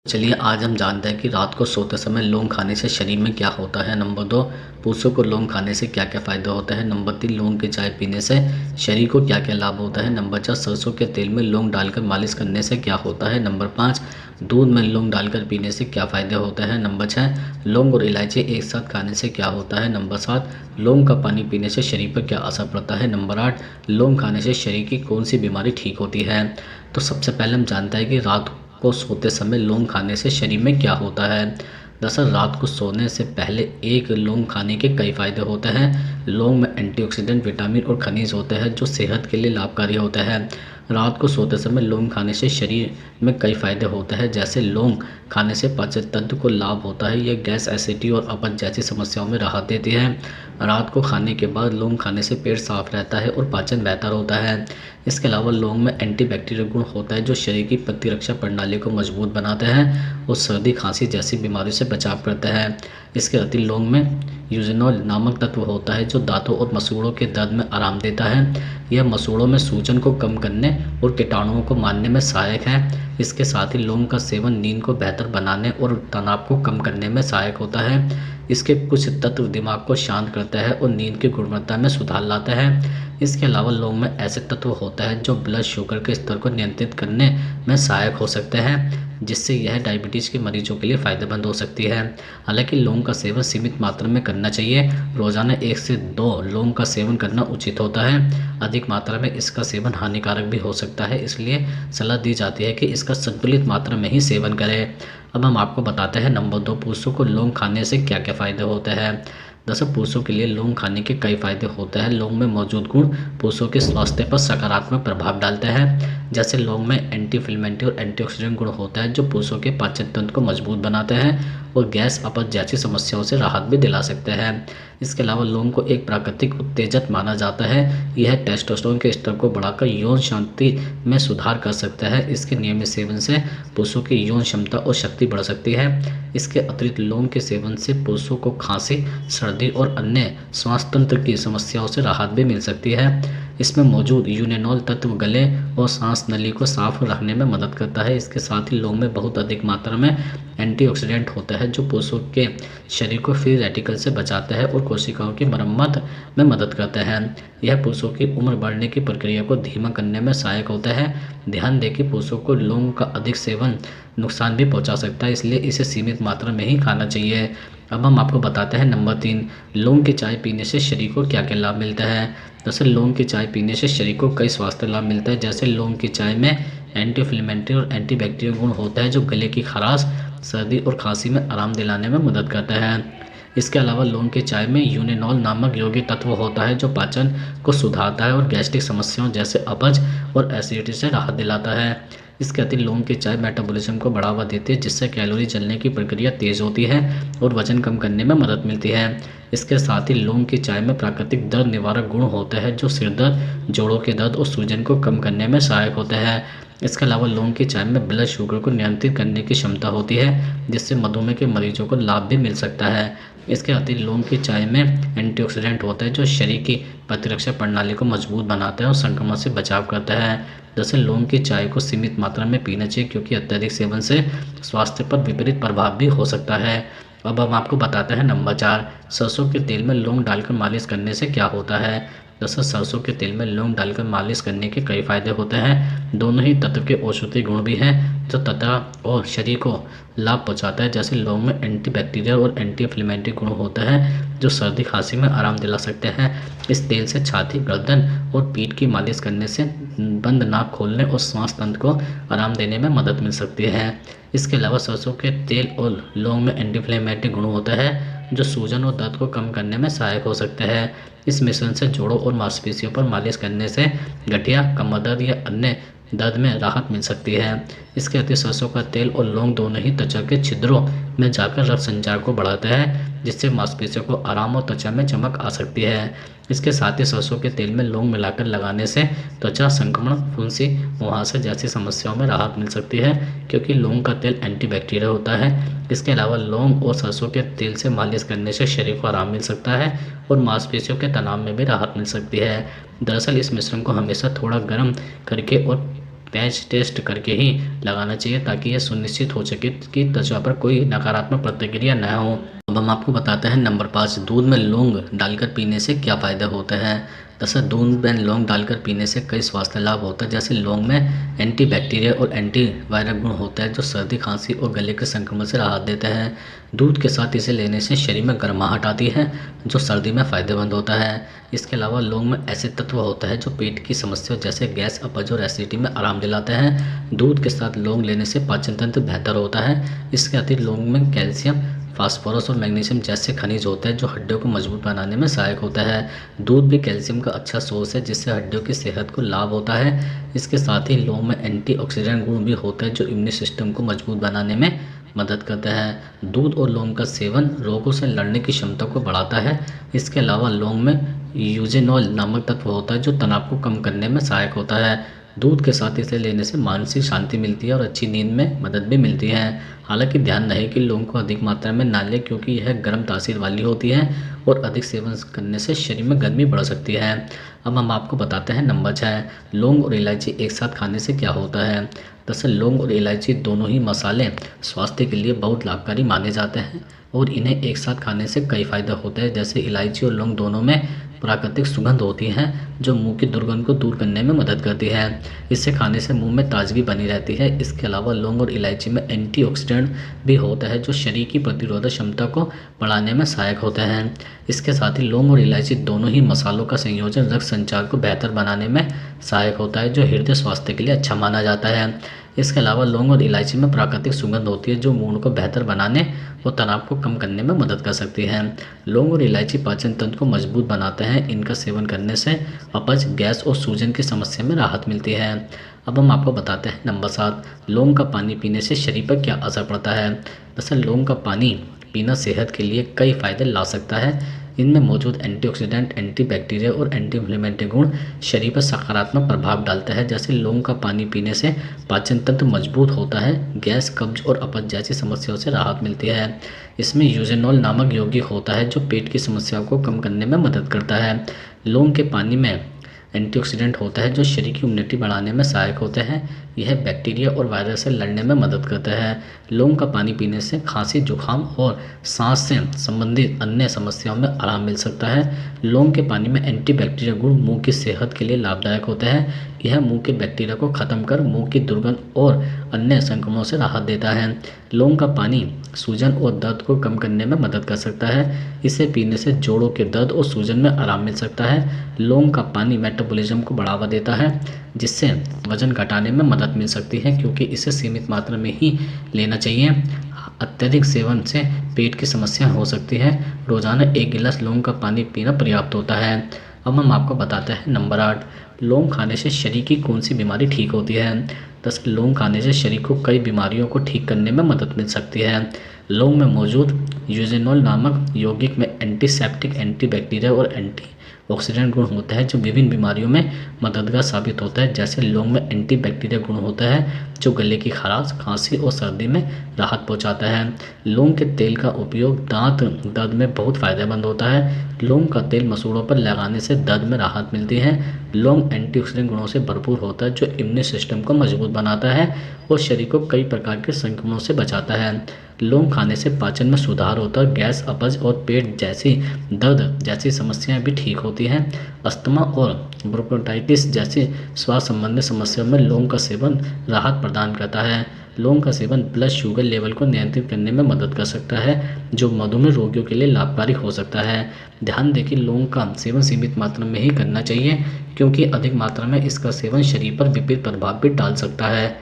चलिए आज हम जानते हैं कि रात को सोते समय लौंग खाने से शरीर में क्या होता है। नंबर 2, पुरुषों को लौंग खाने से क्या क्या फ़ायदे होते हैं। नंबर 3, लौंग की चाय पीने से शरीर को क्या क्या लाभ होता है। नंबर 4, सरसों के तेल में लौंग डालकर मालिश करने से क्या होता है। नंबर 5, दूध में लौंग डालकर पीने से क्या फ़ायदे होते हैं। नंबर 6, लौंग और इलायची एक साथ खाने से क्या होता है। नंबर 7, लौंग का पानी पीने से शरीर पर क्या असर पड़ता है। नंबर 8, लौंग खाने से शरीर की कौन सी बीमारी ठीक होती है। तो सबसे पहले हम जानते हैं कि रात को सोते समय लौंग खाने से शरीर में क्या होता है। दरअसल रात को सोने से पहले एक लौंग खाने के कई फायदे होते हैं। लौंग में एंटीऑक्सीडेंट, विटामिन और खनिज होते हैं जो सेहत के लिए लाभकारी होते हैं। रात को सोते समय लौंग खाने से शरीर में कई फायदे होते हैं, जैसे लौंग खाने से पाचन तंत्र को लाभ होता है। यह गैस, एसिडिटी और अपच जैसी समस्याओं में राहत देती है। रात को खाने के बाद लौंग खाने से पेट साफ रहता है और पाचन बेहतर होता है। इसके अलावा लौंग में एंटीबैक्टीरियल गुण होता है जो शरीर की प्रतिरक्षा प्रणाली को मजबूत बनाते हैं और सर्दी, खांसी जैसी बीमारियों से बचाव करता है। इसके अतिरिक्त लौंग में यूजेनॉल नामक तत्व होता है जो दांतों और मसूड़ों के दर्द में आराम देता है। यह मसूड़ों में सूजन को कम करने और कीटाणुओं को मारने में सहायक है। इसके साथ ही लौंग का सेवन नींद को बेहतर बनाने और तनाव को कम करने में सहायक होता है। इसके कुछ तत्व दिमाग को शांत करता है और नींद की गुणवत्ता में सुधार लाता है। इसके अलावा लौंग में ऐसे तत्व होता है जो ब्लड शुगर के स्तर को नियंत्रित करने में सहायक हो सकते हैं, जिससे यह डायबिटीज़ के मरीजों के लिए फ़ायदेमंद हो सकती है। हालांकि लौंग का सेवन सीमित मात्रा में करना चाहिए। रोज़ाना 1 से 2 लौंग का सेवन करना उचित होता है। अधिक मात्रा में इसका सेवन हानिकारक भी हो सकता है, इसलिए सलाह दी जाती है कि इसका संतुलित मात्रा में ही सेवन करें। अब हम आपको बताते हैं नंबर 2, पुरुषों को लौंग खाने से क्या क्या फ़ायदे होते हैं। दरअसल पुरुषों के लिए लौंग खाने के कई फायदे होते हैं। लौंग में मौजूद गुण पुरुषों के स्वास्थ्य पर सकारात्मक प्रभाव डालते हैं। जैसे लौंग में एंटी इन्फ्लेमेटरी और एंटीऑक्सीडेंट गुण होता है जो पुरुषों के पाचन तंत्र को मजबूत बनाते हैं और गैस, अपच जैसी समस्याओं से राहत भी दिला सकते हैं। इसके अलावा लौंग को एक प्राकृतिक उत्तेजक माना जाता है। यह टेस्टोस्टेरोन के स्तर को बढ़ाकर यौन शक्ति में सुधार कर सकता है। इसके नियमित सेवन से पुरुषों की यौन क्षमता और शक्ति बढ़ सकती है। इसके अतिरिक्त लौंग के सेवन से पुरुषों को खांसी, सर्दी और अन्य श्वास तंत्र की समस्याओं से राहत भी मिल सकती है। इसमें मौजूद यूनेनॉल तत्व गले और सांस नली को साफ रखने में मदद करता है। इसके साथ ही लौंग में बहुत अधिक मात्रा में एंटीऑक्सीडेंट होता है जो पुरुषों के शरीर को फ्री रेडिकल से बचाता है और कोशिकाओं की मरम्मत में मदद करता है। यह पुरुषों की उम्र बढ़ने की प्रक्रिया को धीमा करने में सहायक होता है। ध्यान दें कि पुरुषों को लौंग का अधिक सेवन नुकसान भी पहुंचा सकता है, इसलिए इसे सीमित मात्रा में ही खाना चाहिए। अब हम आपको बताते हैं नंबर 3, लौंग की चाय पीने से शरीर को क्या क्या लाभ मिलता है। दरअसल लौंग की चाय पीने से शरीर को कई स्वास्थ्य लाभ मिलता है। जैसे लौंग की चाय में एंटी इन्फ्लेमेटरी और एंटीबैक्टीरियल गुण होता है जो गले की खराश, सर्दी और खांसी में आराम दिलाने में मदद करता है। इसके अलावा लौंग की चाय में यूनेनॉल नामक यौगिक तत्व होता है जो पाचन को सुधारता है और गैस्ट्रिक समस्याओं जैसे अपच और एसिडिटी से राहत दिलाता है। इसके अतिरिक्त लौंग की चाय मेटाबॉलिज्म को बढ़ावा देती है, जिससे कैलोरी जलने की प्रक्रिया तेज होती है और वजन कम करने में मदद मिलती है। इसके साथ ही लौंग की चाय में प्राकृतिक दर्द निवारक गुण होते हैं जो सिर दर्द, जोड़ों के दर्द और सूजन को कम करने में सहायक होते हैं। इसके अलावा लौंग की चाय में ब्लड शुगर को नियंत्रित करने की क्षमता होती है, जिससे मधुमेह के मरीजों को लाभ भी मिल सकता है। इसके अतिरिक्त लौंग की चाय में एंटीऑक्सीडेंट होता है जो शरीर की प्रतिरक्षा प्रणाली को मजबूत बनाता है और संक्रमण से बचाव करता है। दरअसल लौंग की चाय को सीमित मात्रा में पीना चाहिए क्योंकि अत्यधिक सेवन से स्वास्थ्य पर विपरीत प्रभाव भी हो सकता है। अब हम आपको बताते हैं नंबर 4, सरसों के तेल में लौंग डालकर मालिश करने से क्या होता है। दरअसल सरसों के तेल में लौंग डालकर मालिश करने के कई फायदे होते हैं। दोनों ही तत्व के औषधीय गुण भी हैं जो त्वचा और शरीर को लाभ पहुंचाता है। जैसे लौंग में एंटीबैक्टीरियल और एंटी इन्फ्लेमेटरी गुण होता है जो सर्दी, खांसी में आराम दिला सकते हैं। इस तेल से छाती, गर्दन और पीठ की मालिश करने से बंद नाक खोलने और श्वास तंत्र को आराम देने में मदद मिल सकती है। इसके अलावा सरसों के तेल और लौंग में एंटी इन्फ्लेमेटरी गुण होता है जो सूजन और दर्द को कम करने में सहायक हो सकते हैं। इस मिश्रण से जोड़ों और मांसपेशियों पर मालिश करने से गठिया, कमर दर्द या अन्य दर्द में राहत मिल सकती है। इसके अतिरिक्त सरसों का तेल और लौंग दोनों ही त्वचा के छिद्रों में जाकर रक्त संचार को बढ़ाता है, जिससे मांसपेशियों को आराम और त्वचा में चमक आ सकती है। इसके साथ ही सरसों के तेल में लौंग मिलाकर लगाने से त्वचा संक्रमण, फुंसी, मुहासे जैसी समस्याओं में राहत मिल सकती है क्योंकि लौंग का तेल एंटीबैक्टीरियल होता है। इसके अलावा लौंग और सरसों के तेल से मालिश करने से शरीर को आराम मिल सकता है और मांसपेशियों के तनाव में भी राहत मिल सकती है। दरअसल इस मिश्रण को हमेशा थोड़ा गर्म करके और पैच टेस्ट करके ही लगाना चाहिए ताकि यह सुनिश्चित हो सके कि त्वचा पर कोई नकारात्मक प्रतिक्रिया न हो। अब हम आपको बताते हैं नंबर 5, दूध में लौंग डालकर पीने से क्या फ़ायदा होता है। दरअसल दूध में लौंग डालकर पीने से कई स्वास्थ्य लाभ होता है। जैसे लौंग में एंटीबैक्टीरिया और एंटीवायरल गुण होता है जो सर्दी, खांसी और गले के संक्रमण से राहत देता है। दूध के साथ इसे लेने से शरीर में गर्माहट आती है जो सर्दी में फ़ायदेमंद होता है। इसके अलावा लौंग में ऐसे तत्व होता है जो पेट की समस्या जैसे गैस, अपच और एसिडिटी में आराम दिलाते हैं। दूध के साथ लौंग लेने से पाचन तंत्र बेहतर होता है। इसके अतिरिक्त लौंग में कैल्शियम, फास्फोरस और मैग्नीशियम जैसे खनिज होते हैं जो हड्डियों को मजबूत बनाने में सहायक होता है। दूध भी कैल्शियम का अच्छा सोर्स है जिससे हड्डियों की सेहत को लाभ होता है। इसके साथ ही लौंग में एंटीऑक्सीडेंट गुण भी होता है जो इम्यून सिस्टम को मजबूत बनाने में मदद करता है। दूध और लौंग का सेवन रोगों से लड़ने की क्षमता को बढ़ाता है। इसके अलावा लौंग में यूजेनॉल नामक तत्व होता है जो तनाव को कम करने में सहायक होता है। दूध के साथ इसे लेने से मानसिक शांति मिलती है और अच्छी नींद में मदद भी मिलती है। हालांकि ध्यान रहे कि लौंग को अधिक मात्रा में ना लें क्योंकि यह गर्म तासीर वाली होती है और अधिक सेवन करने से शरीर में गर्मी बढ़ सकती है। अब हम आपको बताते हैं नंबर 6, लौंग और इलायची एक साथ खाने से क्या होता है। दरअसल लौंग और इलायची दोनों ही मसाले स्वास्थ्य के लिए बहुत लाभकारी माने जाते हैं और इन्हें एक साथ खाने से कई फायदे होते हैं। जैसे इलायची और लौंग दोनों में प्राकृतिक सुगंध होती है जो मुंह की दुर्गंध को दूर करने में मदद करती है। इसे खाने से मुंह में ताजगी बनी रहती है। इसके अलावा लौंग और इलायची में एंटीऑक्सीडेंट भी होता है जो शरीर की प्रतिरोधक क्षमता को बढ़ाने में सहायक होते हैं। इसके साथ ही लौंग और इलायची दोनों ही मसालों का संयोजन रक्त संचार को बेहतर बनाने में सहायक होता है जो हृदय स्वास्थ्य के लिए अच्छा माना जाता है। इसके अलावा लौंग और इलायची में प्राकृतिक सुगंध होती है जो मूड को बेहतर बनाने और तनाव को कम करने में मदद कर सकती है। लौंग और इलायची पाचन तंत्र को मजबूत बनाते हैं। इनका सेवन करने से अपच, गैस और सूजन की समस्या में राहत मिलती है। अब हम आपको बताते हैं नंबर 7, लौंग का पानी पीने से शरीर पर क्या असर पड़ता है। दरअसल लौंग का पानी पीना सेहत के लिए कई फायदे ला सकता है। इनमें मौजूद एंटीऑक्सीडेंट, एंटीबैक्टीरिया और एंटी इन्फ्लेमेटरी गुण शरीर पर सकारात्मक प्रभाव डालता है। जैसे लौंग का पानी पीने से पाचन तंत्र मजबूत होता है, गैस, कब्ज और अपच जैसी समस्याओं से राहत मिलती है। इसमें यूजेनॉल नामक यौगिक होता है जो पेट की समस्याओं को कम करने में मदद करता है। लौंग के पानी में एंटीऑक्सीडेंट होता है जो शरीर की इम्यूनिटी बढ़ाने में सहायक होते हैं। यह बैक्टीरिया और वायरस से लड़ने में मदद करता है। लौंग का पानी पीने से खांसी, जुकाम और सांस से संबंधित अन्य समस्याओं में आराम मिल सकता है। लौंग के पानी में एंटीबैक्टीरिया गुण मुंह की सेहत के लिए लाभदायक होते हैं। यह मुंह के बैक्टीरिया को खत्म कर मुंह की दुर्गंध और अन्य संक्रमणों से राहत देता है। लौंग का पानी सूजन और दर्द को कम करने में मदद कर सकता है। इसे पीने से जोड़ों के दर्द और सूजन में आराम मिल सकता है। लौंग का पानी मेटाबॉलिज्म को बढ़ावा देता है जिससे वजन घटाने में मदद मिल सकती है क्योंकि इसे सीमित मात्रा में ही लेना चाहिए। अत्यधिक सेवन से पेट की समस्या हो सकती है। रोजाना 1 गिलास लौंग का पानी पीना पर्याप्त होता है। अब हम आपको बताते हैं नंबर 8, लौंग खाने से शरीर की कौन सी बीमारी ठीक होती है। दरअसल लौंग खाने से शरीर को कई बीमारियों को ठीक करने में मदद मिल सकती है। लौंग में मौजूद यूजेनॉल नामक यौगिक में एंटीसेप्टिक, एंटीबैक्टीरिया और एंटीऑक्सीडेंट गुण होता है जो विभिन्न बीमारियों में मददगार साबित होता है। जैसे लौंग में एंटीबैक्टीरिया गुण होता है जो गले की खराश, खांसी और सर्दी में राहत पहुंचाता है। लौंग के तेल का उपयोग दांत दर्द में बहुत फायदेमंद होता है। लौंग का तेल मसूड़ों पर लगाने से दर्द में राहत मिलती है। लौंग एंटीऑक्सीडेंट गुणों से भरपूर होता है जो इम्यून सिस्टम को मजबूत बनाता है और शरीर को कई प्रकार के संक्रमणों से बचाता है। लौंग खाने से पाचन में सुधार होता है। गैस, अपच और पेट जैसी दर्द जैसी समस्याएं भी ठीक होती हैं। अस्थमा और ब्रोंकाइटिस जैसी श्वास संबंधी समस्याओं में लौंग का सेवन राहत प्रदान करता है। लौंग का सेवन ब्लड शुगर लेवल को नियंत्रित करने में मदद कर सकता है जो मधुमेह रोगियों के लिए लाभकारी हो सकता है। ध्यान दें कि लौंग का सेवन सीमित मात्रा में ही करना चाहिए क्योंकि अधिक मात्रा में इसका सेवन शरीर पर विपरीत प्रभाव भी डाल सकता है।